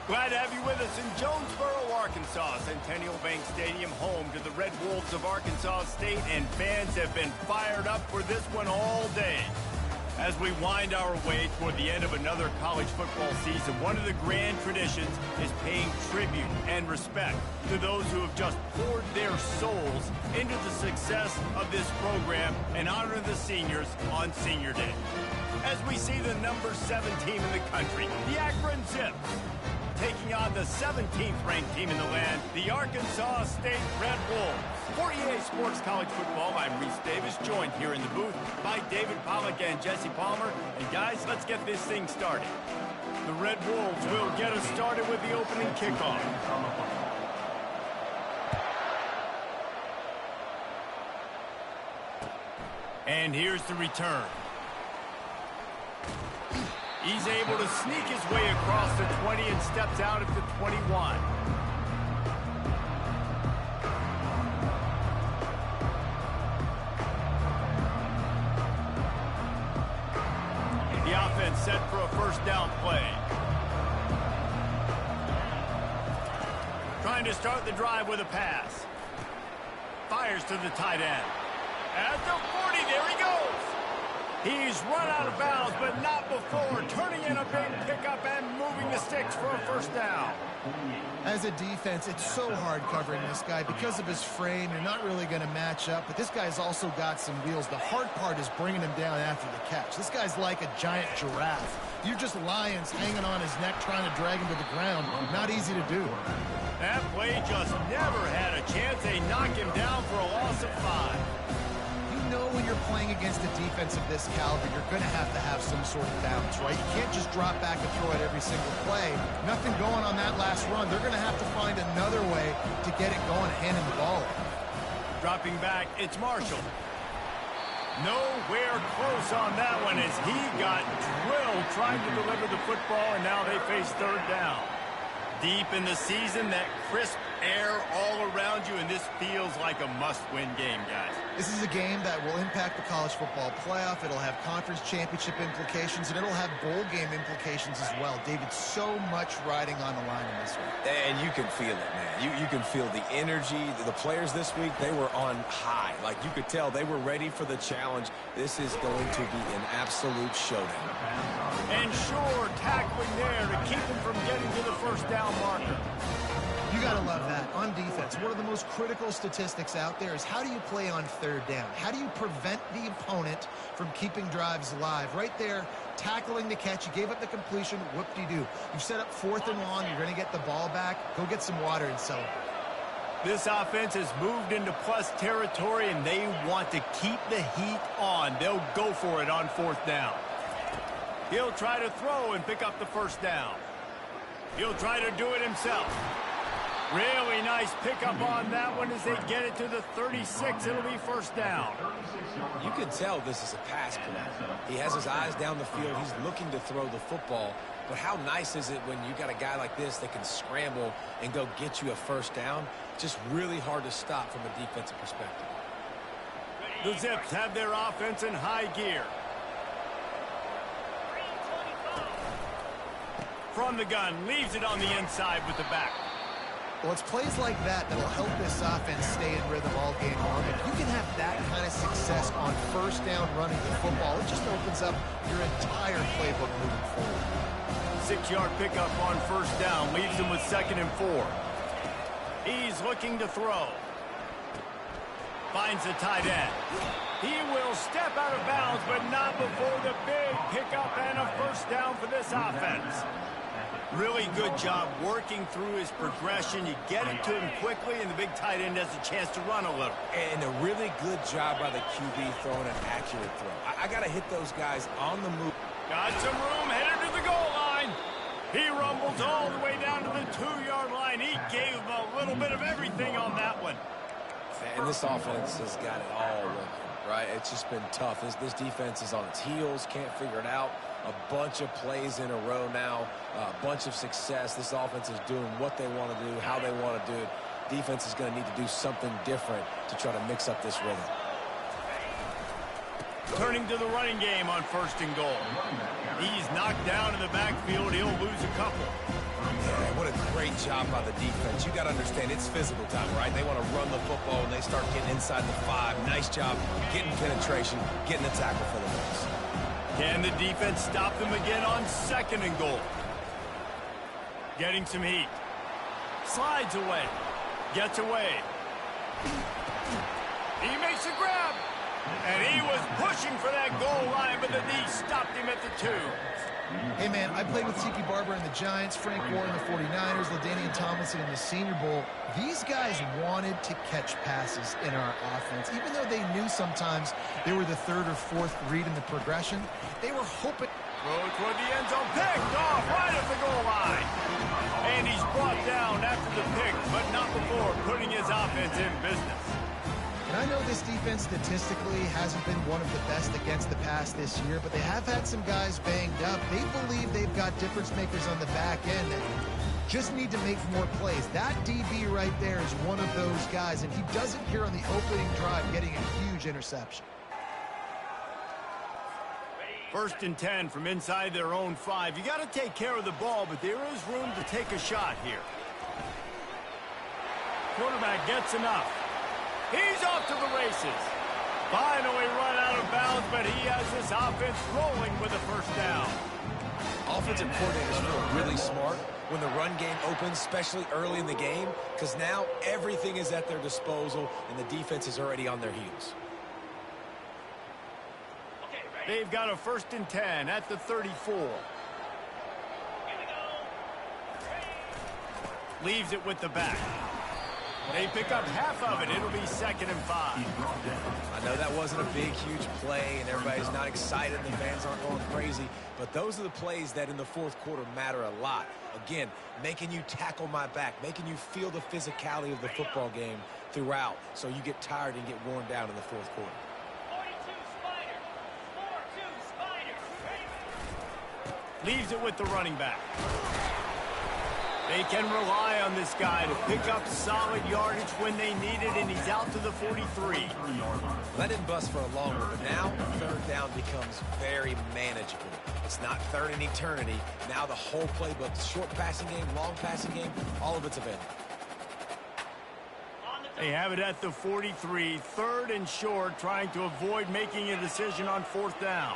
Glad to have you with us in Jonesboro, Arkansas. Centennial Bank Stadium, home to the Red Wolves of Arkansas State, and fans have been fired up for this one all day. As we wind our way toward the end of another college football season, one of the grand traditions is paying tribute and respect to those who have just poured their souls into the success of this program and honor the seniors on Senior Day. As we see the number 7 team in the country, the Akron Zips, taking on the 17th ranked team in the land, the Arkansas State Red Wolves. For EA Sports College Football, I'm Reese Davis, joined here in the booth by David Pollack and Jesse Palmer. And guys, let's get this thing started. The Red Wolves will get us started with the opening kickoff. And here's the return. He's able to sneak his way across the 20 and steps out at the 21. The offense set for a first down play. Trying to start the drive with a pass. Fires to the tight end. At the 40, there he goes. He's run out of bounds, but not before turning in a big pickup and moving the sticks for a first down. As a defense, it's so hard covering this guy. Because of his frame, you're not really going to match up, but this guy's also got some wheels. The hard part is bringing him down after the catch. This guy's like a giant giraffe. You're just lions hanging on his neck trying to drag him to the ground. Not easy to do. That play just never had a chance. They knock him down for a loss of 5. You know when you're playing against a defense of this caliber, you're going to have some sort of balance, right? You can't just drop back and throw it every single play. Nothing going on that last run. They're going to have to find another way to get it going, handing the ball. Dropping back, it's Marshall. Nowhere close on that one as he got drilled trying to deliver the football, and now they face third down. Deep in the season, that crisp air all around you, and this feels like a must-win game, guys. This is a game that will impact the college football playoff. It'll have conference championship implications, and it'll have bowl game implications as well. David, so much riding on the line in this one. And you can feel it, man. You can feel the energy. The players this week, they were on high. Like, you could tell they were ready for the challenge. This is going to be an absolute showdown. And sure, tackling there to keep him from getting to the first down marker. You got to love that. On defense, one of the most critical statistics out there is how do you play on third down? How do you prevent the opponent from keeping drives alive? Right there, tackling the catch. You gave up the completion. Whoop-de-doo. You've set up 4th and long. You're going to get the ball back. Go get some water and celebrate. This offense has moved into plus territory, and they want to keep the heat on. They'll go for it on 4th down. He'll try to throw and pick up the first down. He'll try to do it himself. Really nice pickup on that one as they get it to the 36. It'll be first down. You can tell this is a pass play. He has his eyes down the field. He's looking to throw the football. But how nice is it when you got a guy like this that can scramble and go get you a first down? Just really hard to stop from a defensive perspective. The Zips have their offense in high gear. From the gun, leaves it on the inside with the back. Well, it's plays like that that'll help this offense stay in rhythm all game long. If you can have that kind of success on first down running the football, it just opens up your entire playbook moving forward. 6-yard pickup on first down, leaves him with 2nd and 4. He's looking to throw. Finds the tight end. He will step out of bounds, but not before the big pickup and a first down for this offense. Really good job working through his progression. You get it to him quickly, and the big tight end has a chance to run a little. And a really good job by the QB throwing an accurate throw. I got to hit those guys on the move. Got some room, headed to the goal line. He rumbles all the way down to the 2-yard line. He gave him a little bit of everything on that one. And this offense has got it all working, right? It's just been tough. This defense is on its heels, can't figure it out. A bunch of plays in a row now, a bunch of success. This offense is doing what they want to do, how they want to do it. Defense is going to need to do something different to try to mix up this rhythm. Turning to the running game on 1st and goal. He's knocked down in the backfield. He'll lose a couple. Yeah, what a great job by the defense. You got to understand, it's physical time, right? They want to run the football, and they start getting inside the 5. Nice job getting penetration, getting the tackle for the loss. Can the defense stop them again on 2nd and goal? Getting some heat. Slides away. Gets away. He makes a grab. And he was pushing for that goal line, but the knee stopped him at the 2. Hey, man, I played with Tiki Barber in the Giants, Frank Warren in the 49ers, LaDainian Tomlinson in the Senior Bowl. These guys wanted to catch passes in our offense. Even though they knew sometimes they were the 3rd or 4th read in the progression, they were hoping. Throw toward the end zone, picked off right at the goal line. And he's brought down after the pick, but not before putting his offense in business. And I know this defense statistically hasn't been one of the best against the pass this year, but they have had some guys banged up. They believe they've got difference makers on the back end that just need to make more plays. That DB right there is one of those guys, and he does it here on the opening drive, getting a huge interception. 1st and 10 from inside their own 5. You got to take care of the ball, but there is room to take a shot here. Quarterback gets enough. He's off to the races. Finally run out of bounds, but he has this offense rolling with a 1st down. Offensive coordinators feel really smart when the run game opens, especially early in the game, because now everything is at their disposal, and the defense is already on their heels. They've got a 1st and 10 at the 34. Leaves it with the back. They pick up half of it. It'll be 2nd and 5. I know that wasn't a big, huge play, and everybody's not excited. The fans aren't going crazy. But those are the plays that in the 4th quarter matter a lot. Again, making you tackle my back, making you feel the physicality of the football game throughout, so you get tired and get worn down in the 4th quarter. Leaves it with the running back. They can rely on this guy to pick up solid yardage when they need it, and he's out to the 43. That didn't bust for a long one, but now 3rd down becomes very manageable. It's not 3rd and eternity. Now the whole playbook, short passing game, long passing game, all of it's available. They have it at the 43, 3rd and short, trying to avoid making a decision on 4th down.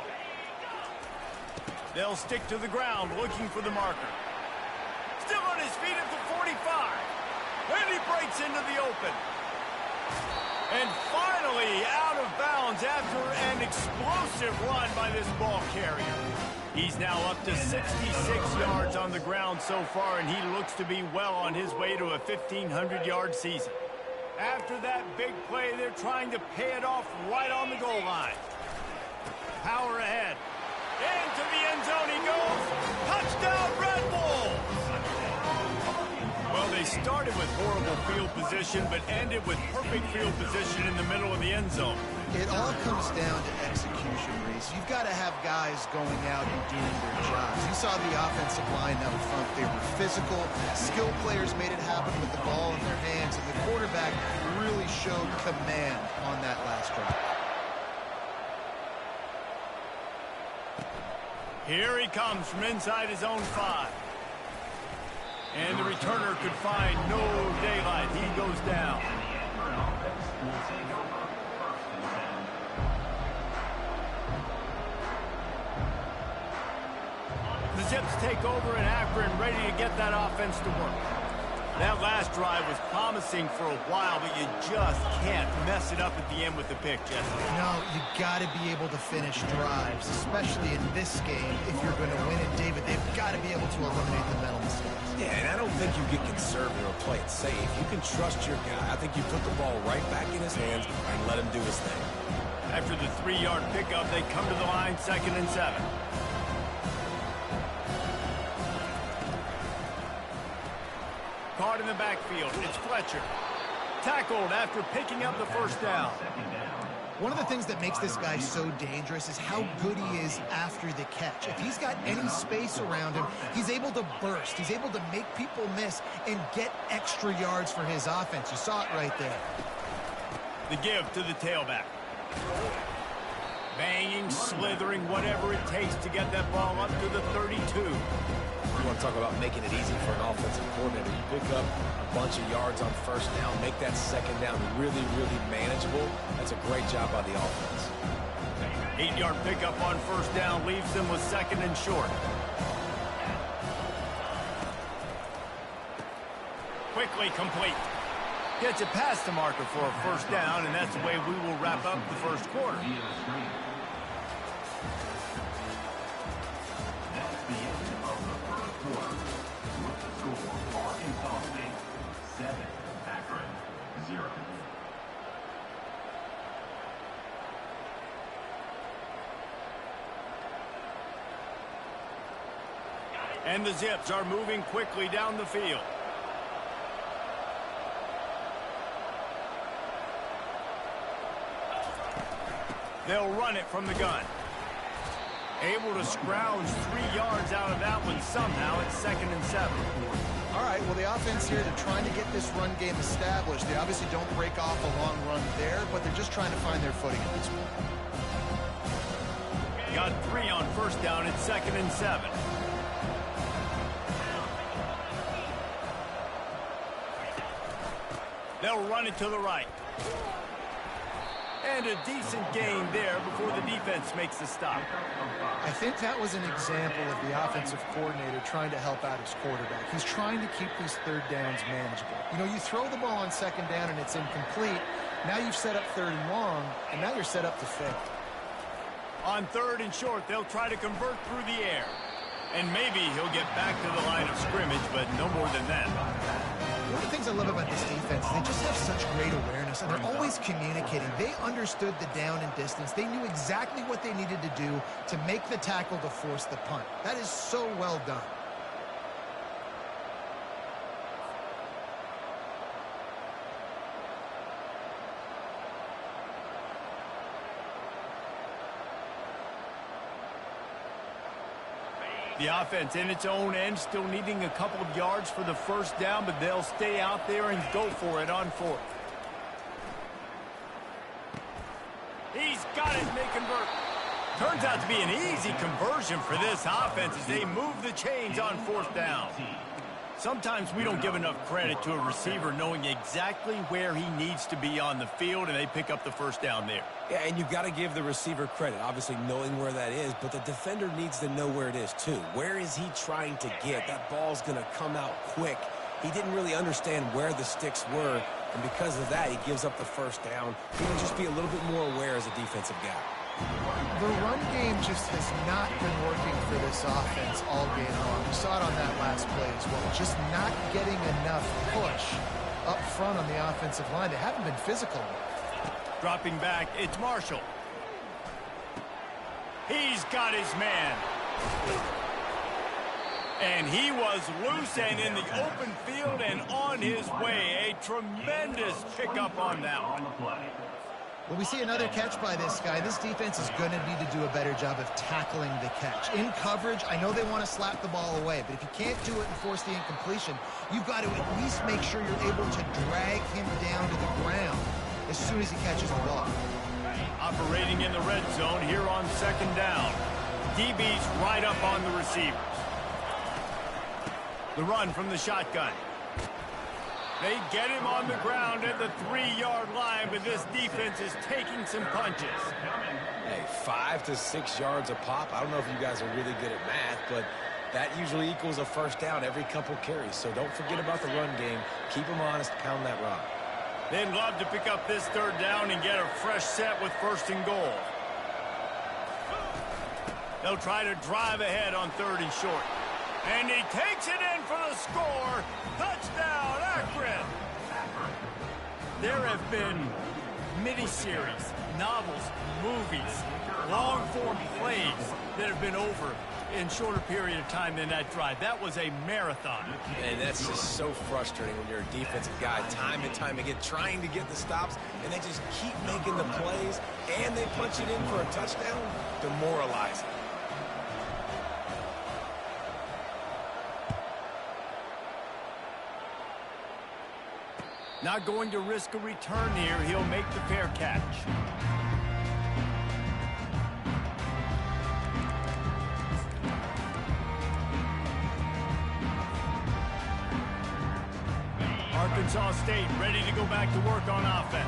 They'll stick to the ground, looking for the marker. Still on his feet at the 45. And he breaks into the open. And finally out of bounds after an explosive run by this ball carrier. He's now up to 66 yards on the ground so far, and he looks to be well on his way to a 1,500-yard season. After that big play, they're trying to pay it off right on the goal line. Power ahead. Into the end zone he goes. Touchdown, Red Bulls! Well, they started with horrible field position, but ended with perfect field position in the middle of the end zone. It all comes down to execution, Reese. You've got to have guys going out and doing their jobs. You saw the offensive line up front. They were physical. Skilled players made it happen with the ball in their hands, and the quarterback really showed command on that last drive. Here he comes from inside his own 5. And the returner could find no daylight. He goes down. The Zips take over in Akron, ready to get that offense to work. That last drive was promising for a while, but you just can't mess it up at the end with the pick, Jesse. No, you got to be able to finish drives, especially in this game. If you're going to win it, David, they've got to be able to eliminate the mental mistakes. Yeah, and I don't think you get conservative or play it safe. You can trust your guy. I think you put the ball right back in his hands and let him do his thing. After the 3-yard pickup, they come to the line, 2nd and 7. Caught in the backfield. It's Fletcher. Tackled after picking up the 1st down. One of the things that makes this guy so dangerous is how good he is after the catch. If he's got any space around him, he's able to burst. He's able to make people miss and get extra yards for his offense. You saw it right there. The give to the tailback. Bang slithering, whatever it takes to get that ball up to the 32. You want to talk about making it easy for an offensive coordinator. You pick up a bunch of yards on first down, make that second down really, really manageable. That's a great job by the offense. 8-yard pickup on first down leaves them with second and short. Quickly complete. Gets it past the marker for a first down, and that's the way we will wrap up the first quarter. That's the end of the first quarter. With the score, Arkansas State 7, Akron 0. And the Zips are moving quickly down the field. They'll run it from the gun. Able to scrounge 3 yards out of that one somehow. It's 2nd and 7. All right, well, the offense here, they're trying to get this run game established. They obviously don't break off a long run there, but they're just trying to find their footing at this point. Got 3 on first down. It's 2nd and 7. They'll run it to the right. And a decent gain there before the defense makes the stop. I think that was an example of the offensive coordinator trying to help out his quarterback. He's trying to keep these third downs manageable. You know, you throw the ball on second down and it's incomplete. Now you've set up third and long, and now you're set up to fail. On third and short, they'll try to convert through the air. And maybe he'll get back to the line of scrimmage, but no more than that. One of the things I love about this defense, they just have such great awareness, and they're always communicating. They understood the down and distance. They knew exactly what they needed to do to make the tackle to force the punt. That is so well done. The offense in its own end, still needing a couple of yards for the first down, but they'll stay out there and go for it on fourth. He's got it, and they convert. Turns out to be an easy conversion for this offense as they move the chains on fourth down. Sometimes we don't give enough credit to a receiver knowing exactly where he needs to be on the field, and they pick up the first down there. Yeah, and you've got to give the receiver credit, obviously knowing where that is, but the defender needs to know where it is too. Where is he trying to get? That ball's going to come out quick. He didn't really understand where the sticks were, and because of that, he gives up the first down. He can just be a little bit more aware as a defensive guy. The run game just has not been working for this offense all game long. We saw it on that last play as well. Just not getting enough push up front on the offensive line. They haven't been physical enough. Dropping back, it's Marshall. He's got his man. And he was loose and in the open field and on his way. A tremendous pickup on that one. Well, we see another catch by this guy. This defense is going to need to do a better job of tackling the catch. In coverage, I know they want to slap the ball away, but if you can't do it and force the incompletion, you've got to at least make sure you're able to drag him down to the ground as soon as he catches the ball. Operating in the red zone here on second down. DB's right up on the receivers. The run from the shotgun. They get him on the ground at the 3-yard line, but this defense is taking some punches. Hey, 5 to 6 yards a pop. I don't know if you guys are really good at math, but that usually equals a first down every couple carries. So don't forget about the run game. Keep them honest, pound that rock. They'd love to pick up this third down and get a fresh set with first and goal. They'll try to drive ahead on third and short. And he takes it in for the score. Touchdown, Akron. There have been miniseries, novels, movies, long-form plays that have been over in shorter period of time than that drive. That was a marathon. And that's just so frustrating when you're a defensive guy, time and time again, trying to get the stops, and they just keep making the plays, and they punch it in for a touchdown. Demoralizing. Not going to risk a return here. He'll make the fair catch. Arkansas State ready to go back to work on offense.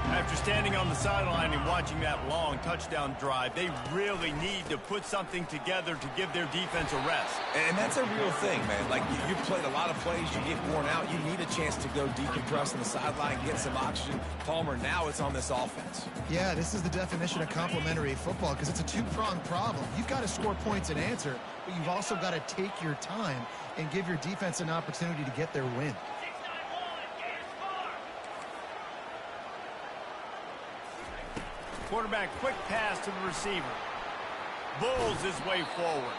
After standing on the sideline and watching that long touchdown drive, they really need to put something together to give their defense a rest. And that's a real thing, man. Like, you played a lot of plays, you get worn out, you need a chance to go decompress on the sideline, get some oxygen. Palmer, now it's on this offense. Yeah, this is the definition of complementary football because it's a two-pronged problem. You've got to score points and answer, but you've also got to take your time and give your defense an opportunity to get their win. Quarterback quick pass to the receiver. Bulls his way forward.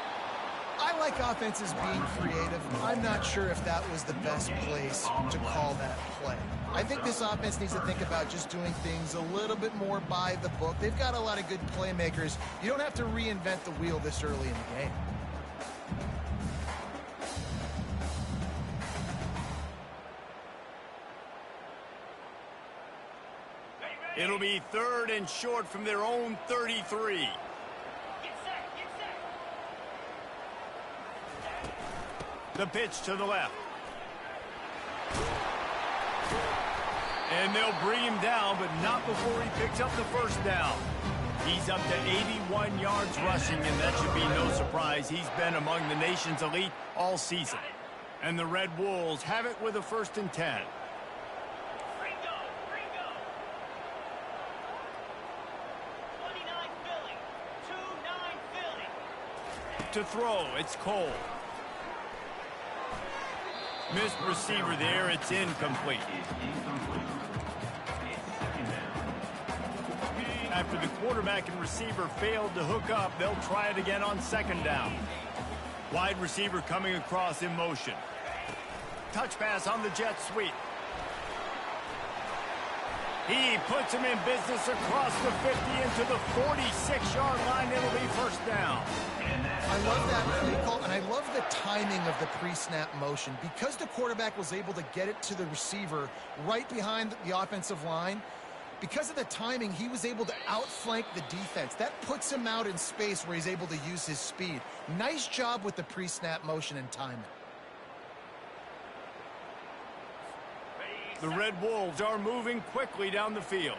I like offenses being creative. I'm not sure if that was the best place to call that play. I think this offense needs to think about just doing things a little bit more by the book. They've got a lot of good playmakers. You don't have to reinvent the wheel this early in the game. It'll be 3rd and short from their own 33. The pitch to the left. And they'll bring him down, but not before he picks up the first down. He's up to 81 yards rushing, and that should be no surprise. He's been among the nation's elite all season. And the Red Wolves have it with a 1st and 10. To throw, it's Cole. Missed receiver there, it's incomplete. After the quarterback and receiver failed to hook up, they'll try it again on 2nd down. Wide receiver coming across in motion. Touch pass on the jet sweep. He puts him in business across the 50 into the 46-yard line. It'll be 1st down. I love that play call, and I love the timing of the pre-snap motion. Because the quarterback was able to get it to the receiver right behind the offensive line, because of the timing, he was able to outflank the defense. That puts him out in space where he's able to use his speed. Nice job with the pre-snap motion and timing. The Red Wolves are moving quickly down the field.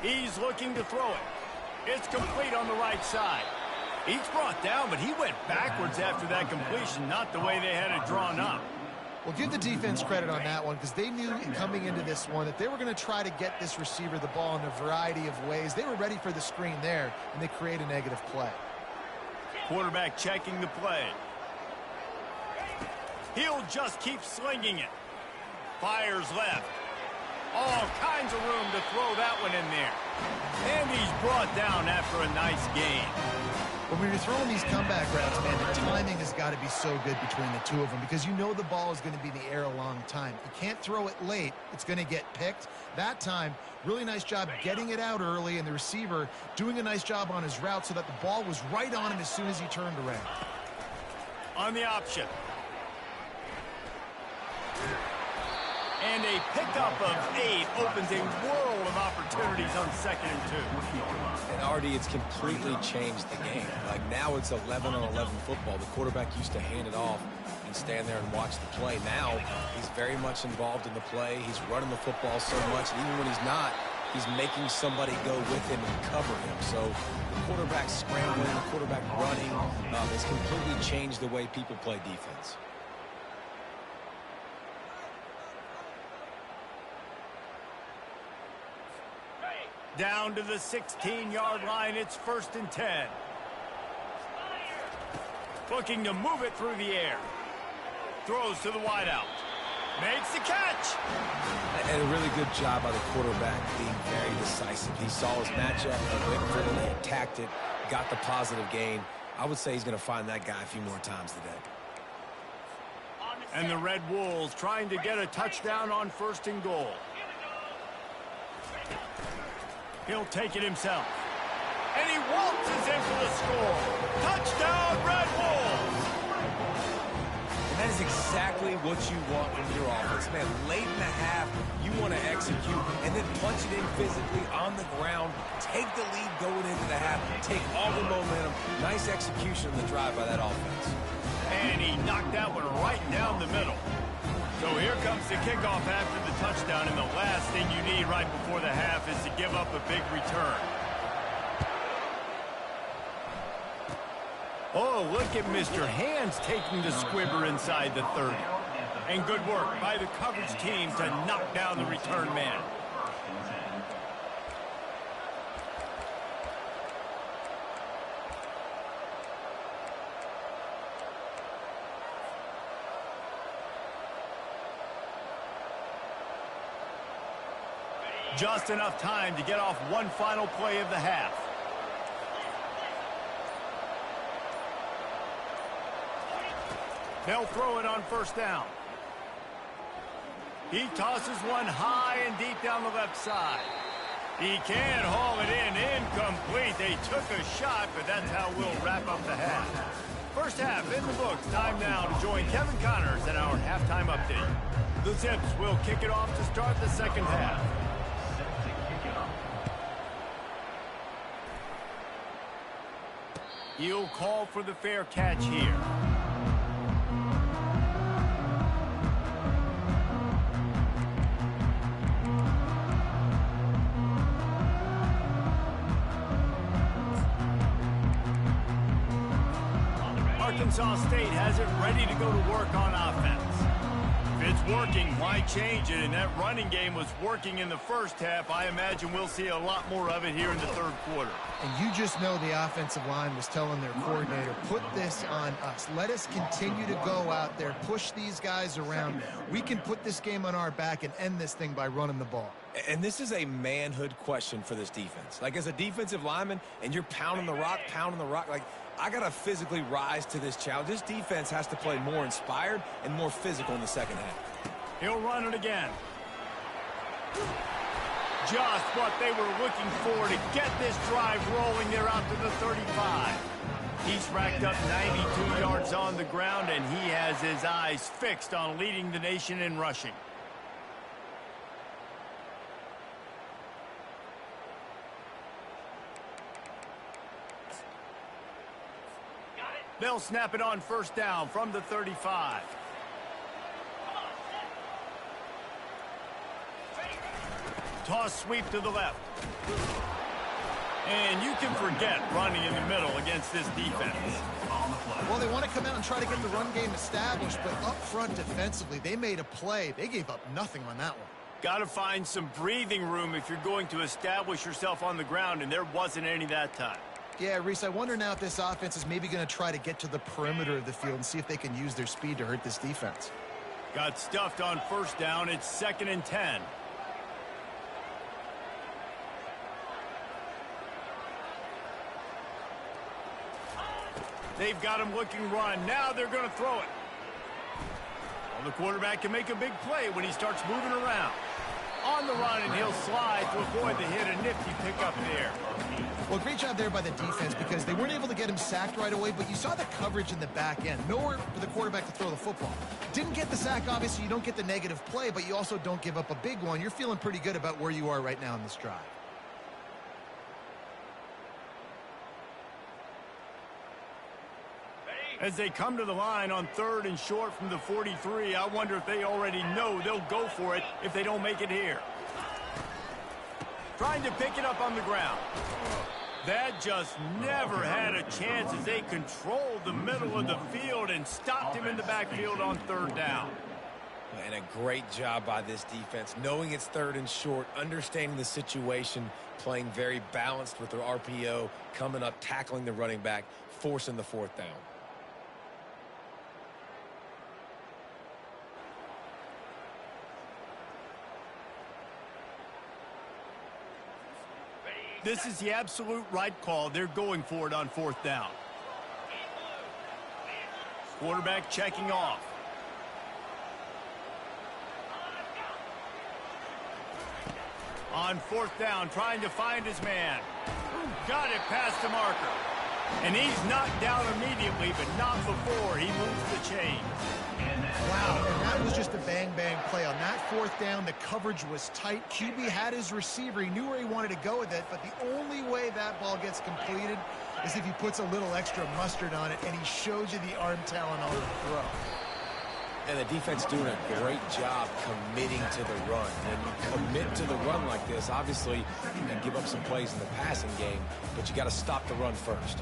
He's looking to throw it. It's complete on the right side. He's brought down, but he went backwards after that completion, not the way they had it drawn up. Well, give the defense credit on that one because they knew coming into this one that they were going to try to get this receiver the ball in a variety of ways. They were ready for the screen there, and they create a negative play. Quarterback checking the play. He'll just keep slinging it. Fires left. All kinds of room to throw that one in there. And he's brought down after a nice gain. When you're throwing these comeback routes, man, the timing has got to be so good between the two of them because you know the ball is going to be in the air a long time. You can't throw it late. It's going to get picked. That time, really nice job getting it out early, and the receiver doing a nice job on his route so that the ball was right on him as soon as he turned around. On the option. And a pickup of 8 opens a world of opportunities on 2nd and 2. And Artie, it's completely changed the game. Like, now it's 11 on 11 football. The quarterback used to hand it off and stand there and watch the play. Now he's very much involved in the play. He's running the football so much, and even when he's not, he's making somebody go with him and cover him. So the quarterback scrambling, the quarterback running has completely changed the way people play defense. Down to the 16-yard line, it's 1st and 10. Looking to move it through the air. Throws to the wideout. Makes the catch. And a really good job by the quarterback being very decisive. He saw his matchup, he went for it, he attacked it, got the positive gain. I would say he's going to find that guy a few more times today. And the Red Wolves trying to get a touchdown on 1st and goal. He'll take it himself. And he waltzes in for the score. Touchdown, Red Wolves! And that is is exactly what you want from your offense. Man, late in the half, you want to execute and then punch it in physically on the ground, take the lead going into the half, take all the momentum. Nice execution on the drive by that offense. And he knocked that one right down the middle. So here comes the kickoff after the touchdown, and the last thing you need right before the half is to give up a big return. Oh, look at Mr. Hands taking the squibber inside the 30. And good work by the coverage team to knock down the return man. Just enough time to get off one final play of the half. They'll throw it on first down. He tosses one high and deep down the left side. He can haul it in. Incomplete. They took a shot, but that's how we'll wrap up the half. First half in the books. Time now to join Kevin Connors in our halftime update. The Zips will kick it off to start the second half. He'll call for the fair catch here. Arkansas State has it ready to go to work on offense. If it's working, why change it? And that running game was working in the first half. I imagine we'll see a lot more of it here in the third quarter. And you just know the offensive line was telling their coordinator, put this on us. Let us continue to go out there, push these guys around. We can put this game on our back and end this thing by running the ball. And this is a manhood question for this defense. Like, as a defensive lineman, and you're pounding the rock, like, I got to physically rise to this challenge. This defense has to play more inspired and more physical in the second half. He'll run it again. Just what they were looking for to get this drive rolling. They're out to the 35. He's racked up 92 yards on the ground, and he has his eyes fixed on leading the nation in rushing. They'll snap it on first down from the 35. Toss sweep to the left. And you can forget running in the middle against this defense. Well, they want to come out and try to get the run game established, but up front defensively, they made a play. They gave up nothing on that one. Got to find some breathing room if you're going to establish yourself on the ground, and there wasn't any that time. Yeah, Reese, I wonder now if this offense is maybe going to try to get to the perimeter of the field and see if they can use their speed to hurt this defense. Got stuffed on first down. It's 2nd and 10. They've got him looking run. Now they're going to throw it. Well, the quarterback can make a big play when he starts moving around. On the run, and he'll slide to avoid the hit. A nifty pickup there. Well, great job there by the defense because they weren't able to get him sacked right away, but you saw the coverage in the back end. Nowhere for the quarterback to throw the football. Didn't get the sack, obviously. You don't get the negative play, but you also don't give up a big one. You're feeling pretty good about where you are right now in this drive. As they come to the line on 3rd and short from the 43, I wonder if they already know they'll go for it if they don't make it here. Trying to pick it up on the ground. That just never had a chance as they controlled the middle of the field and stopped him in the backfield on 3rd down. And a great job by this defense, knowing it's 3rd and short, understanding the situation, playing very balanced with their RPO, coming up, tackling the running back, forcing the 4th down. This is the absolute right call. They're going for it on 4th down. Quarterback checking off. On 4th down, trying to find his man. Got it past the marker. And he's knocked down immediately, but not before he moves the chain. Wow, and that was just a bang-bang play. On that fourth down, the coverage was tight. QB had his receiver. He knew where he wanted to go with it, but the only way that ball gets completed is if he puts a little extra mustard on it, and he shows you the arm talent on the throw. And the defense doing a great job committing to the run. When you commit to the run like this, obviously you can give up some plays in the passing game, but you got to stop the run first.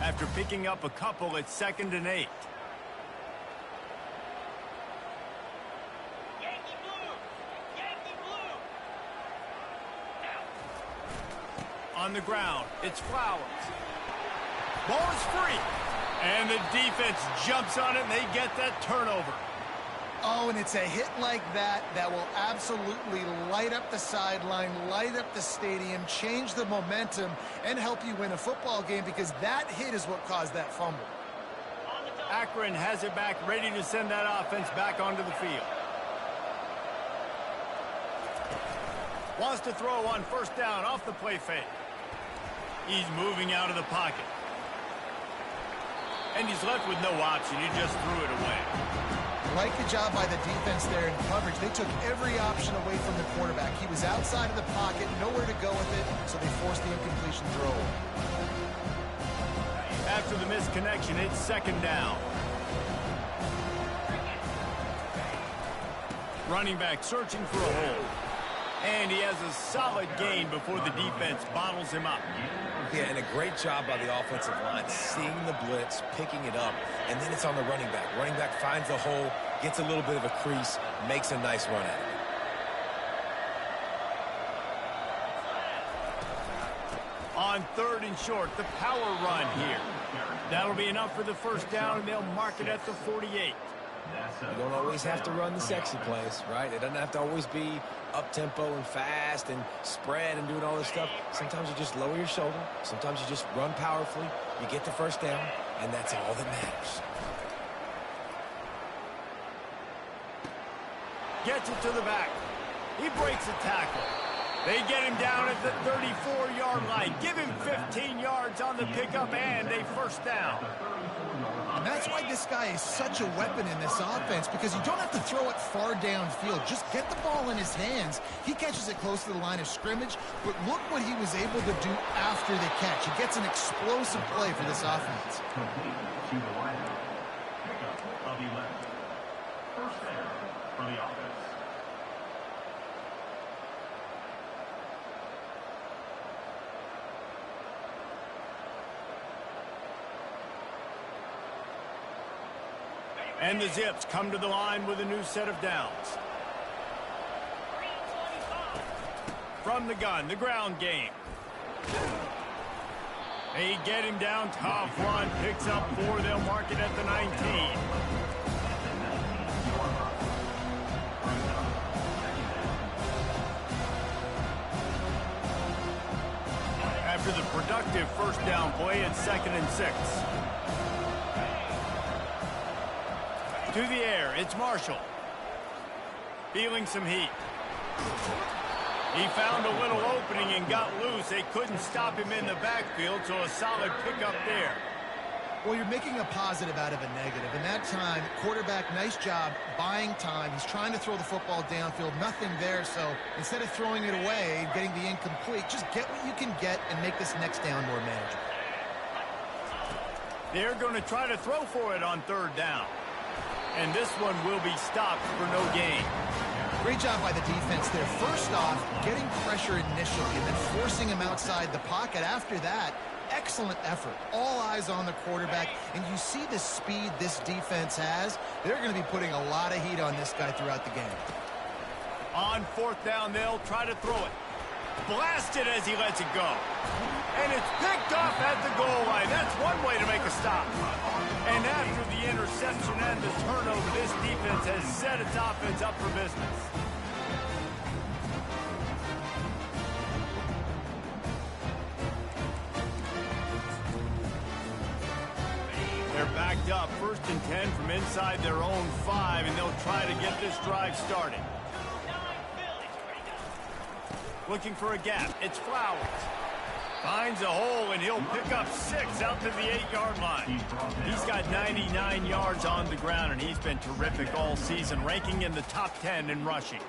After picking up a couple, it's 2nd and 8. Yankee blue! Yankee blue! On the ground, it's Flowers. Ball is free. And the defense jumps on it, and they get that turnover. Oh, and it's a hit like that that will absolutely light up the sideline, light up the stadium, change the momentum, and help you win a football game, because that hit is what caused that fumble. Akron has it back, ready to send that offense back onto the field. Wants to throw on 1st down off the play fake. He's moving out of the pocket. And he's left with no option. He just threw it away. Like the job by the defense there in coverage. They took every option away from the quarterback. He was outside of the pocket, nowhere to go with it, so they forced the incompletion throw. After the misconnection, it's 2nd down. Running back searching for a hole. And he has a solid gain before the defense bottles him up. Yeah, and a great job by the offensive line, seeing the blitz, picking it up, and then it's on the running back. Running back finds the hole, gets a little bit of a crease, makes a nice run at it. On 3rd and short, the power run here. That'll be enough for the 1st down, and they'll mark it at the 48. You don't always have to run the sexy plays, right? It doesn't have to always be up-tempo and fast and spread and doing all this stuff. Sometimes you just lower your shoulder. Sometimes you just run powerfully. You get the 1st down, and that's all that matters. Gets it to the back. He breaks a tackle. They get him down at the 34-yard line. Give him 15 yards on the pickup and a 1st down. And that's why this guy is such a weapon in this offense, because you don't have to throw it far downfield. Just get the ball in his hands. He catches it close to the line of scrimmage, but look what he was able to do after the catch. He gets an explosive play for this offense. Complete to the wideout. Pickup of 11. 1st down for the offense. And the Zips come to the line with a new set of downs. From the gun, the ground game. They get him down, tough run, picks up 4, they'll mark it at the 19. After the productive 1st down play, it's 2nd and 6. To the air, it's Marshall. Feeling some heat. He found a little opening and got loose. They couldn't stop him in the backfield, so a solid pickup there. Well, you're making a positive out of a negative. And that time, quarterback, nice job buying time. He's trying to throw the football downfield. Nothing there, so instead of throwing it away and getting the incomplete, just get what you can get and make this next down more manageable. They're going to try to throw for it on 3rd down. And this one will be stopped for no gain. Great job by the defense there. First off, getting pressure initially and then forcing him outside the pocket. After that, excellent effort. All eyes on the quarterback. And you see the speed this defense has. They're going to be putting a lot of heat on this guy throughout the game. On 4th down, they'll try to throw it. Blasted as he lets it go. And it's picked off at the goal line. That's one way to make a stop. And after the interception and the turnover, this defense has set its offense up for business. They're backed up, 1st and 10 from inside their own 5, and they'll try to get this drive started. Looking for a gap. It's Flowers. Finds a hole, and he'll pick up 6 out to the 8-yard line. He's got 99 yards on the ground, and he's been terrific all season, ranking in the top 10 in rushing.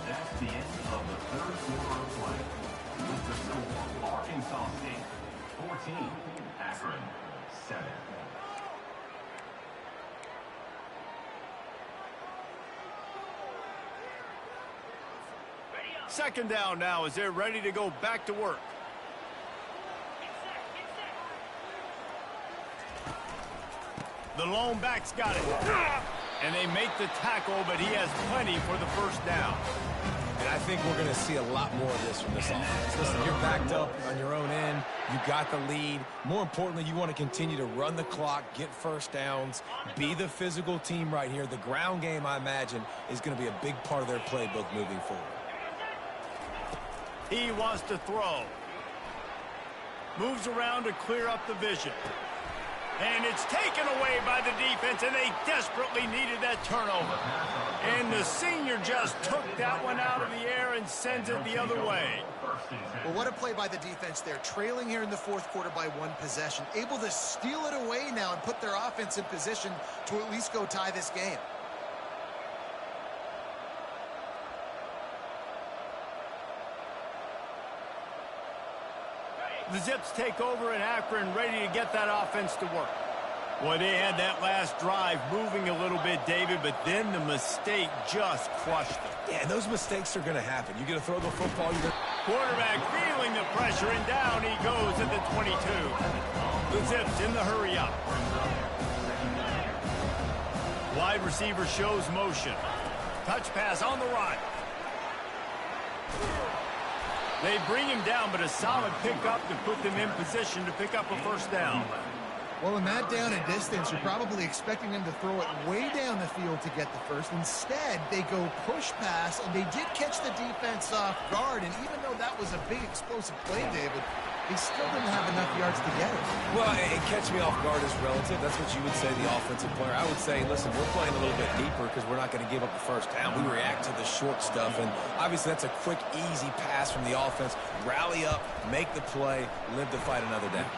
That's the end of the third quarter of play. With the score, Arkansas State 14, Akron 7. Second down now as they're ready to go back to work. The lone back's got it. And they make the tackle, but he has plenty for the first down. And I think we're going to see a lot more of this from this offense. Listen, you're backed up on your own end. You got the lead. More importantly, you want to continue to run the clock, get first downs, be the physical team right here. The ground game, I imagine, is going to be a big part of their playbook moving forward. He wants to throw. Moves around to clear up the vision. And it's taken away by the defense, and they desperately needed that turnover. And the senior just took that one out of the air and sends it the other way. Well, what a play by the defense there. Trailing here in the fourth quarter by 1 possession. Able to steal it away now and put their offense in position to at least go tie this game. The Zips take over in Akron, ready to get that offense to work. Well, they had that last drive moving a little bit, David, but then the mistake just crushed them. Yeah, and those mistakes are going to happen. You're going to throw the football. Quarterback feeling the pressure, and down he goes at the 22. The Zips in the hurry up. Wide receiver shows motion. Touch pass on the run. They bring him down, but a solid pickup to put them in position to pick up a first down. Well, in that down and distance, you're probably expecting them to throw it way down the field to get the first. Instead, they go push pass, and they did catch the defense off guard. And even though that was a big explosive play, David, they still didn't have enough yards to get it. Well, and catch me off guard is relative. That's what you would say, the offensive player. I would say, listen, we're playing a little bit deeper because we're not going to give up the first down. We react to the short stuff, and obviously that's a quick, easy pass from the offense. Rally up, make the play, live to fight another down.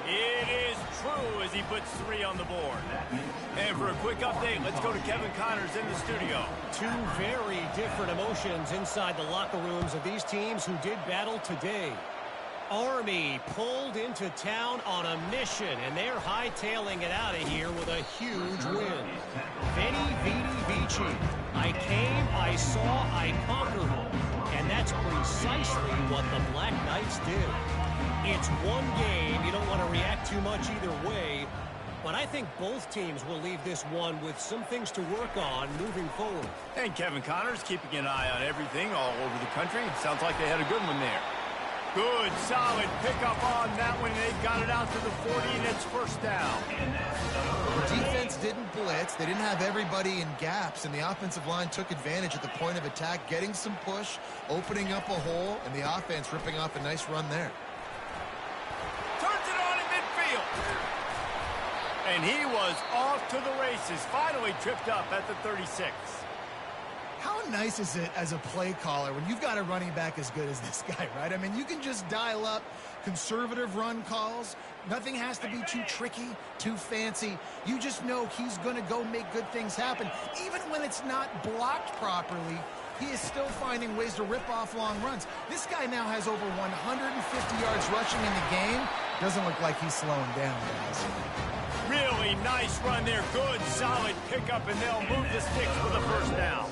It is true as he puts 3 on the board. And for a quick update, let's go to Kevin Connors in the studio. Two very different emotions inside the locker rooms of these teams who did battle today. Army pulled into town on a mission, and they're hightailing it out of here with a huge win. Veni, vidi, vici. I came, I saw, I conquered. And that's precisely what the Black Knights did. It's one game. You don't want to react too much either way. But I think both teams will leave this one with some things to work on moving forward. And Kevin Connors keeping an eye on everything all over the country. Sounds like they had a good one there. Good, solid pickup on that one. They've got it out to the 40, and it's first down. The defense didn't blitz. They didn't have everybody in gaps, and the offensive line took advantage at the point of attack, getting some push, opening up a hole, and the offense ripping off a nice run there. Turns it on in midfield. And he was off to the races. Finally tripped up at the 36. How nice is it as a play caller when you've got a running back as good as this guy, right? I mean, you can just dial up conservative run calls. Nothing has to be too tricky, too fancy. You just know he's going to go make good things happen. Even when it's not blocked properly, he is still finding ways to rip off long runs. This guy now has over 150 yards rushing in the game. Doesn't look like he's slowing down, guys. Really nice run there. Good, solid pickup, and they'll move the sticks for the first down.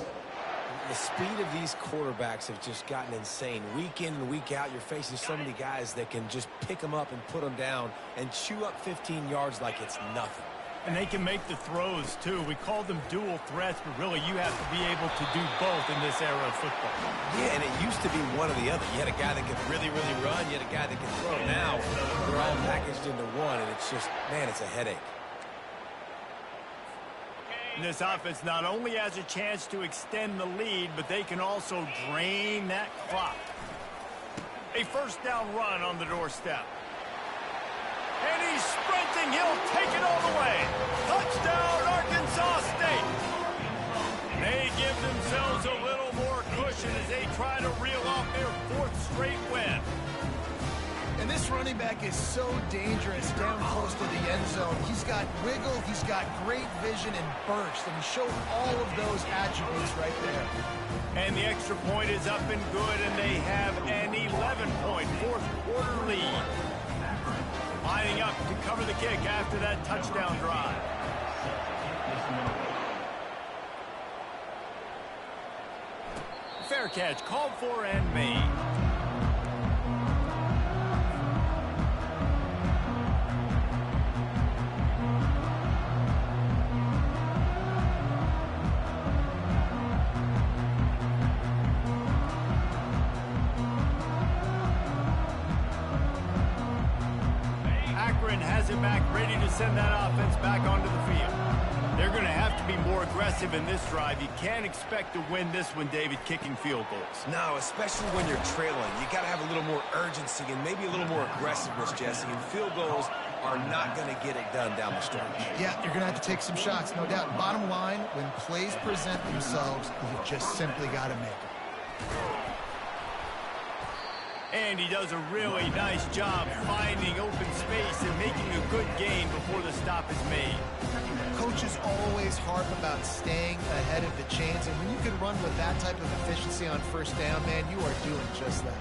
The speed of these quarterbacks have just gotten insane. Week in and week out, you're facing so many guys that can just pick them up and put them down and chew up 15 yards like it's nothing. And they can make the throws, too. We call them dual threats, but really you have to be able to do both in this era of football. Yeah, and it used to be one or the other. You had a guy that could really, really run. You had a guy that could throw. Now they're all packaged into one, and it's just, man, it's a headache. And this offense not only has a chance to extend the lead, but they can also drain that clock. A first down run on the doorstep. And he's sprinting. He'll take it all the way. Touchdown, Arkansas State. They give themselves a little more cushion as they try to reel off their 4th straight win. And this running back is so dangerous down close to the end zone. He's got wiggle, he's got great vision and burst, and he showed all of those attributes right there. And the extra point is up and good, and they have an 11-point 4th quarter lead. Lining up to cover the kick after that touchdown drive. Fair catch, called for and made. Akron has it back, ready to send that offense back onto the field. They're going to have to be more aggressive in this drive. You can't expect to win this one, David, kicking field goals. No, especially when you're trailing. You got to have a little more urgency and maybe a little more aggressiveness, Jesse. And field goals are not going to get it done down the stretch. Yeah, you're going to have to take some shots, no doubt. Bottom line, when plays present themselves, you just simply got to make them. And he does a really nice job finding open space and making a good gain before the stop is made. Coaches always harp about staying ahead of the chains, and when you can run with that type of efficiency on 1st down, man, you are doing just that.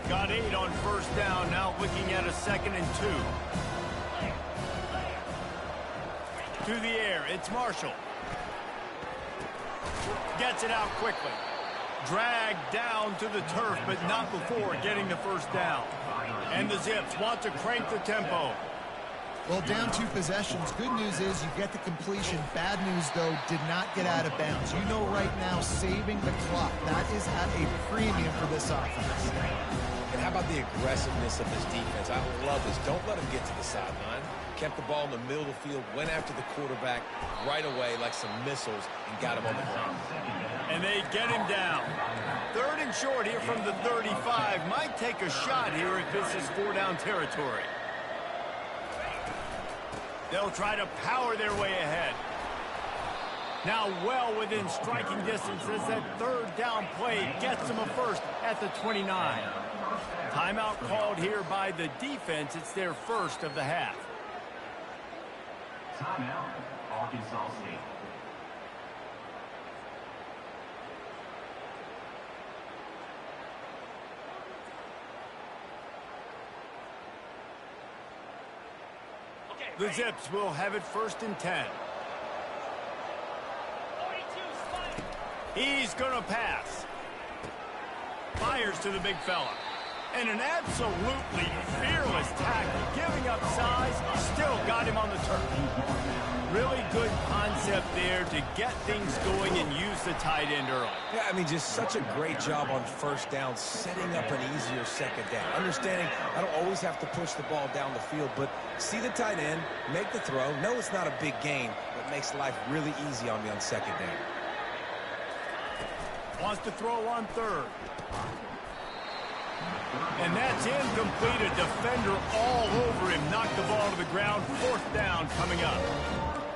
Got 8 on 1st down, now looking at a 2nd and 2. To the air, it's Marshall. Gets it out quickly. Dragged down to the turf, but not before getting the 1st down. And the Zips want to crank the tempo. Well, down 2 possessions. Good news is you get the completion. Bad news, though, did not get out of bounds. You know right now, saving the clock, that is at a premium for this offense. And how about the aggressiveness of this defense? I love this. Don't let them get to the sideline. Kept the ball in the middle of the field, went after the quarterback right away like some missiles, and got him on the ground. And they get him down. 3rd and short here from the 35. Might take a shot here if this is 4-down territory. They'll try to power their way ahead. Now well within striking distance as that 3rd down play gets them a 1st at the 29. Timeout called here by the defense. It's their 1st of the half. Timeout, Arkansas State. The Zips will have it 1st and 10. 42, He's going to pass. Fires to the big fella. And an absolutely fearless tackle. Giving up size, still got him on the turf. Really good concept there to get things going and use the tight end early. Yeah, I mean, just such a great job on 1st down, setting up an easier 2nd down. Understanding I don't always have to push the ball down the field, but see the tight end, make the throw. No, it's not a big gain, but makes life really easy on me on 2nd down. Wants to throw on 3rd. And that's incomplete. A defender all over him. Knocked the ball to the ground. 4th down coming up.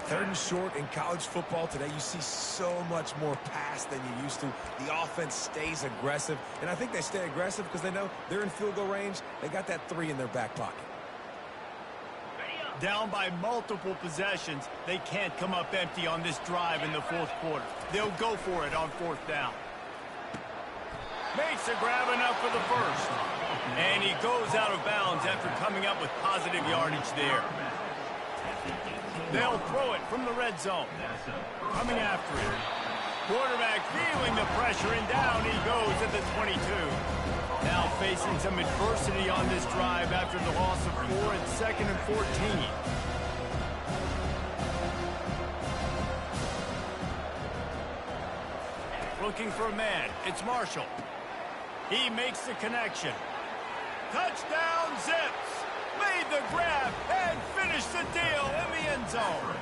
3rd and short in college football today. You see so much more pass than you used to. The offense stays aggressive, and I think they stay aggressive because they know they're in field goal range. They got that 3 in their back pocket. Down by multiple possessions. They can't come up empty on this drive in the 4th quarter. They'll go for it on 4th down. Makes a grab enough for the 1st. And he goes out of bounds after coming up with positive yardage there. They'll throw it from the red zone. Coming after it. Quarterback feeling the pressure, and down he goes at the 22. Now facing some adversity on this drive after the loss of 4 and 2nd and 14. Looking for a man. It's Marshall. He makes the connection. Touchdown, Zips! Made the grab and finished the deal in the end zone.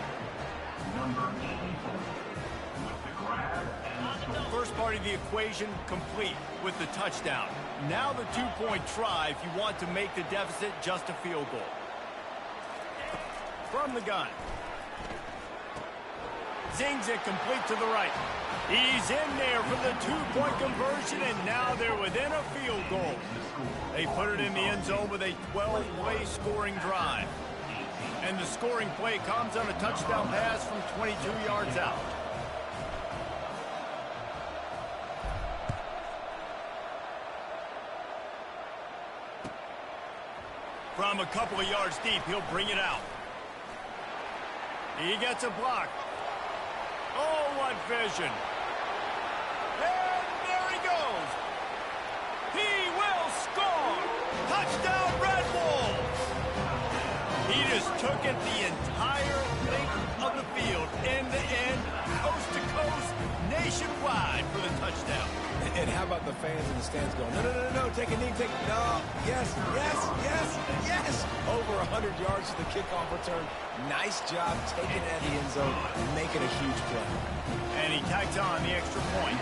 Number 84 with the grab and score. First part of the equation complete with the touchdown. Now the 2-point try if you want to make the deficit just a field goal. from the gun. Zings it complete to the right. He's in there for the two-point conversion, and now they're within a field goal. They put it in the end zone with a 12-play scoring drive. And the scoring play comes on a touchdown pass from 22 yards out. From a couple of yards deep, he'll bring it out. He gets a block. Oh, what vision. And there he goes. He will score. Touchdown, Red Wolves. He just took it the entire length of the field, end to end, coast to coast, nationwide for the touchdown. And how about the fans in the stands going, no, no, no, no, take a knee, take, no, yes, yes, yes, yes. Over 100 yards to the kickoff return. Nice job taking it at the end zone and making a huge play. And he tacks on the extra point.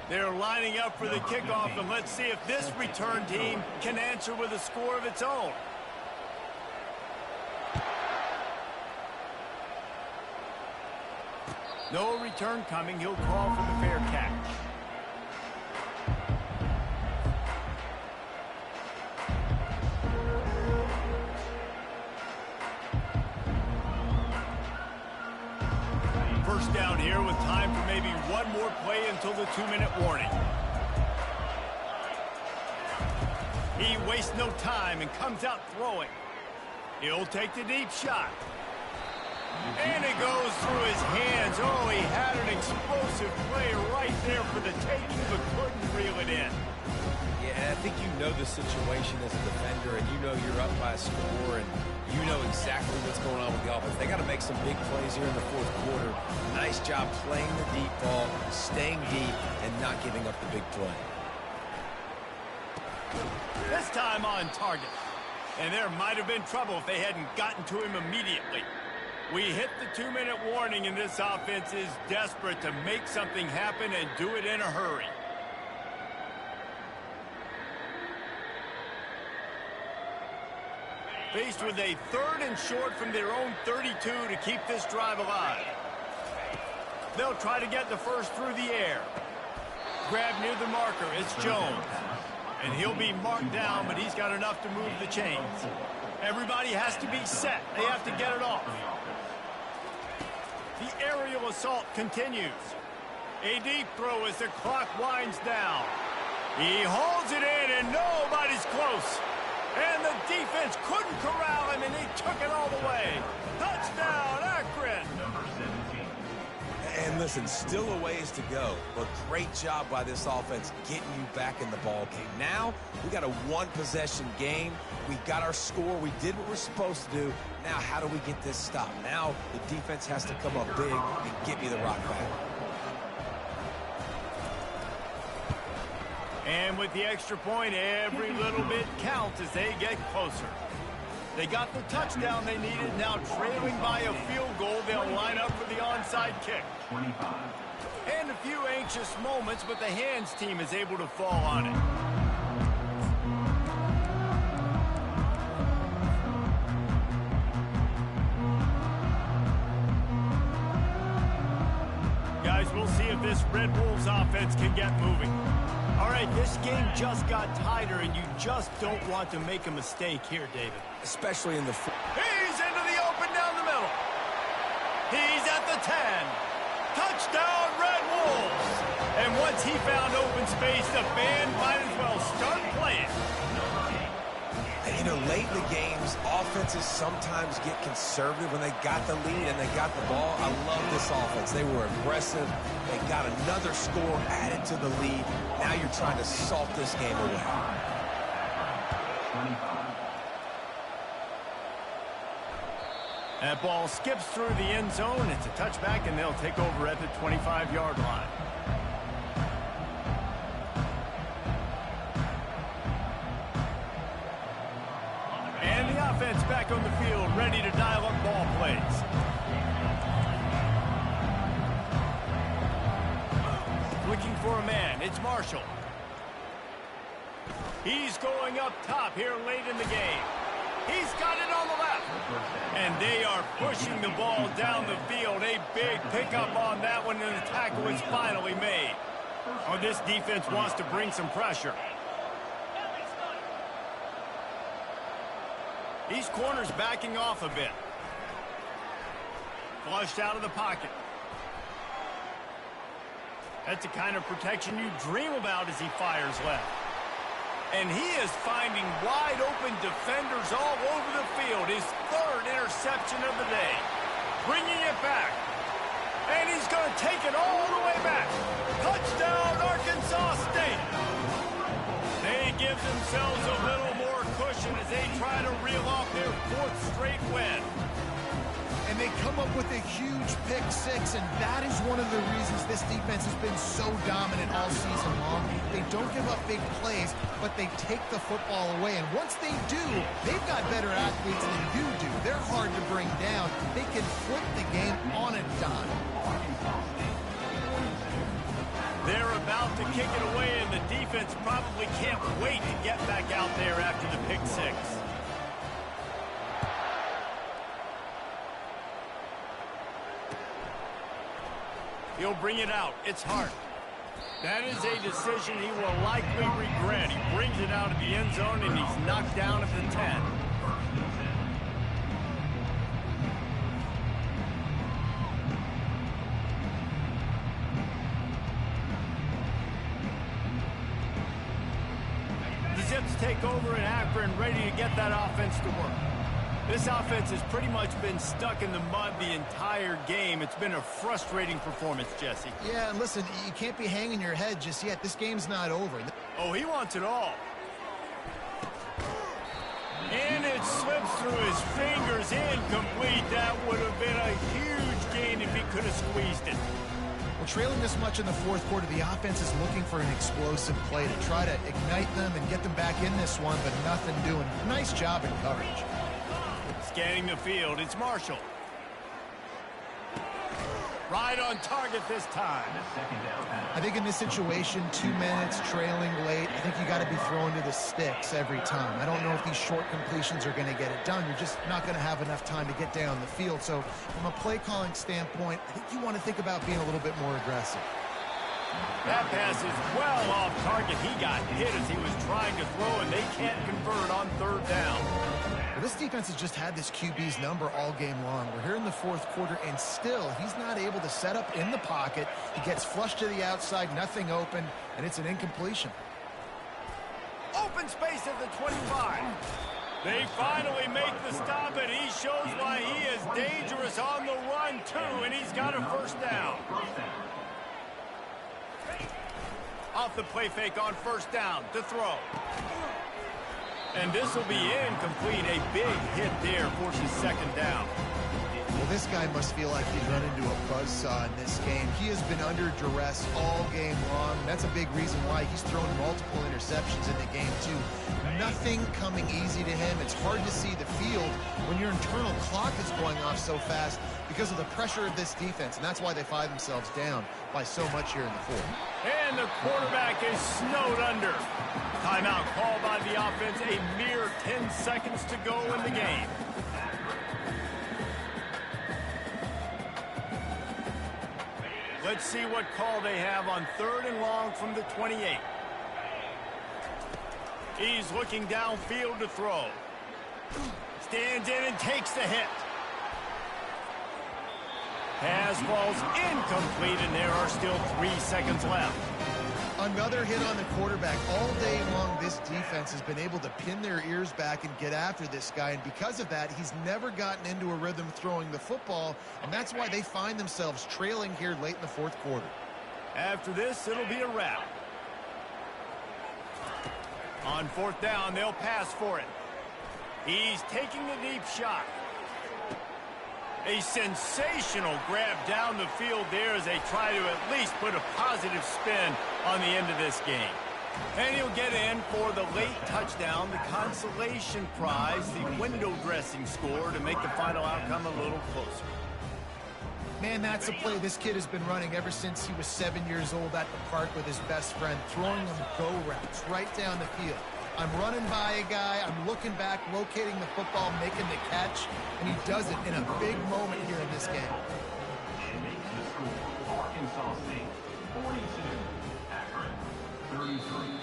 They're lining up for the kickoff, and let's see if this return team can answer with a score of its own. No return coming. He'll call for the fair catch. First down here with time for maybe one more play until the 2-minute warning. He wastes no time and comes out throwing. He'll take the deep shot. And it goes through his hands. Oh, he had an explosive play right there for the taking, but couldn't reel it in. Yeah, I think you know the situation as a defender, and you know you're up by a score, and you know exactly what's going on with the offense. They got to make some big plays here in the fourth quarter. Nice job playing the deep ball, staying deep, and not giving up the big play. This time on target. And there might have been trouble if they hadn't gotten to him immediately. We hit the 2-minute warning, and this offense is desperate to make something happen and do it in a hurry. Faced with a 3rd and short from their own 32 to keep this drive alive. They'll try to get the first through the air. Grab near the marker. It's Jones. And he'll be marked down, but he's got enough to move the chains. Everybody has to be set. They have to get it off. The aerial assault continues. A deep throw as the clock winds down. He hauls it in, and nobody's close. And the defense couldn't corral him, and he took it all the way. Touchdown, Akron. Number 17. And listen, still a ways to go, but great job by this offense getting you back in the ball game. Now, we got a one-possession game. We got our score. We did what we're supposed to do. Now, how do we get this stopped? Now, the defense has to come up big and get me the rock back. And with the extra point, every little bit counts as they get closer. They got the touchdown they needed. Now trailing by a field goal, they'll line up for the onside kick. 25. And a few anxious moments, but the hands team is able to fall on it. Guys, we'll see if this Red Wolves offense can get moving. All right, this game just got tighter, and you just don't want to make a mistake here, David. Especially in the... He's into the open down the middle. He's at the 10. Touchdown, Red Wolves. And once he found open space, the band might as well start playing. And, you know, late in the games, offenses sometimes get conservative when they got the lead and they got the ball. I love this offense. They were aggressive. They got another score added to the lead. Now you're trying to salt this game away. 25. That ball skips through the end zone. It's a touchback, and they'll take over at the 25-yard line. defense back on the field, ready to dial up ball plays. Looking for a man. It's Marshall. He's going up top here late in the game. He's got it on the left. And they are pushing the ball down the field. A big pickup on that one, and the tackle is finally made. Oh, this defense wants to bring some pressure. These corners backing off a bit. Flushed out of the pocket. That's the kind of protection you dream about as he fires left. And he is finding wide-open defenders all over the field. His third interception of the day. Bringing it back. And he's going to take it all the way back. Touchdown, Arkansas State. They give themselves a little more cushion as they try to reel off their fourth straight win. And they come up with a huge pick six, and that is one of the reasons this defense has been so dominant all season long. They don't give up big plays, but they take the football away. And once they do, they've got better athletes than you do. They're hard to bring down. They can flip the game on a dime. They're about to kick it away, and the defense probably can't wait to get back out there after the pick six. He'll bring it out. It's Hart. That is a decision he will likely regret. He brings it out of the end zone, and he's knocked down at the 10. The Zips take over in Akron, ready to get that offense to work. This offense has pretty much been stuck in the mud the entire game. It's been a frustrating performance, Jesse. Yeah, and listen, you can't be hanging your head just yet. This game's not over. Oh, he wants it all. And it slips through his fingers, incomplete. That would have been a huge gain if he could have squeezed it. Well, trailing this much in the fourth quarter, the offense is looking for an explosive play to try to ignite them and get them back in this one, but nothing doing. Nice job in coverage. Scanning the field, it's Marshall. Right on target this time. I think in this situation, 2 minutes, trailing late, I think you got to be throwing to the sticks every time. I don't know if these short completions are going to get it done. You're just not going to have enough time to get down the field. So from a play calling standpoint, I think you want to think about being a little bit more aggressive. That pass is well off target. He got hit as he was trying to throw, and they can't convert on third down. Well, this defense has just had this QB's number all game long. We're here in the fourth quarter, and still he's not able to set up in the pocket. He gets flushed to the outside, nothing open, and it's an incompletion. Open space at the 25. They finally make the stop, and he shows why he is dangerous on the run, too, and he's got a first down. Off the play fake on first down to throw. And this will be incomplete. A big hit there forces second down. Well, this guy must feel like he's run into a buzzsaw in this game. He has been under duress all game long. That's a big reason why he's thrown multiple interceptions in the game, too. Nothing coming easy to him. It's hard to see the field when your internal clock is going off so fast because of the pressure of this defense, and that's why they find themselves down by so much here in the fourth. And the quarterback is snowed under. Timeout called by the offense. A mere 10 seconds to go in the game. Let's see what call they have on third and long from the 28. He's looking downfield to throw. Stands in and takes the hit. Pass falls incomplete, and there are still 3 seconds left. Another hit on the quarterback. All day long, this defense has been able to pin their ears back and get after this guy, and because of that, he's never gotten into a rhythm throwing the football, and that's why they find themselves trailing here late in the fourth quarter. After this, it'll be a wrap. On fourth down, they'll pass for it. He's taking the deep shot. A sensational grab down the field there as they try to at least put a positive spin on the end of this game. And he'll get in for the late touchdown, the consolation prize, the window dressing score to make the final outcome a little closer. Man, that's a play this kid has been running ever since he was 7 years old at the park with his best friend, throwing them go routes right down the field. I'm running by a guy, I'm looking back, locating the football, making the catch, and he does it in a big moment here in this game. And makes the score Arkansas State 42, Akron 33.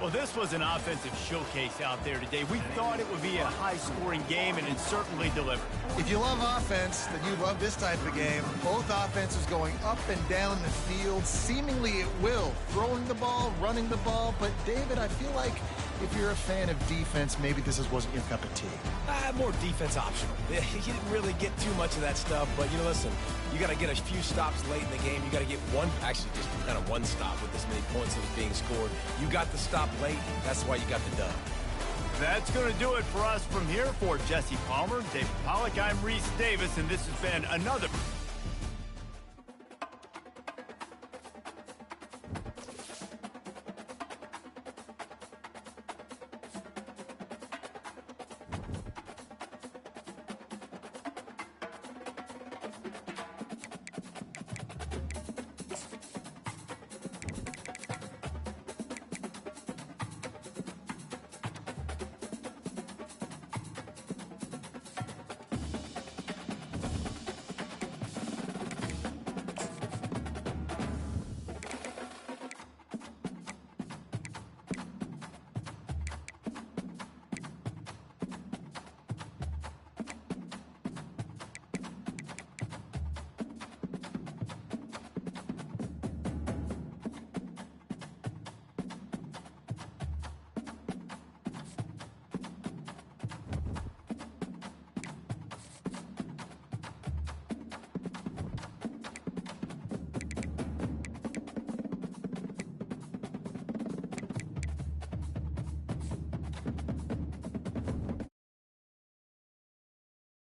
Well, this was an offensive showcase out there today. We thought it would be a high-scoring game, and it certainly delivered. If you love offense, then you love this type of game. Both offenses going up and down the field, seemingly at will, throwing the ball, running the ball. But, David, I feel like if you're a fan of defense, maybe this wasn't your cup of tea. More defense optional. You didn't really get too much of that stuff, but, you know, listen, you got to get a few stops late in the game. You got to get one, actually just kind of one stop with this many points that was being scored. You got the stop late. That's why you got the dub. That's going to do it for us from here. For Jesse Palmer, David Pollack, I'm Reese Davis, and this has been another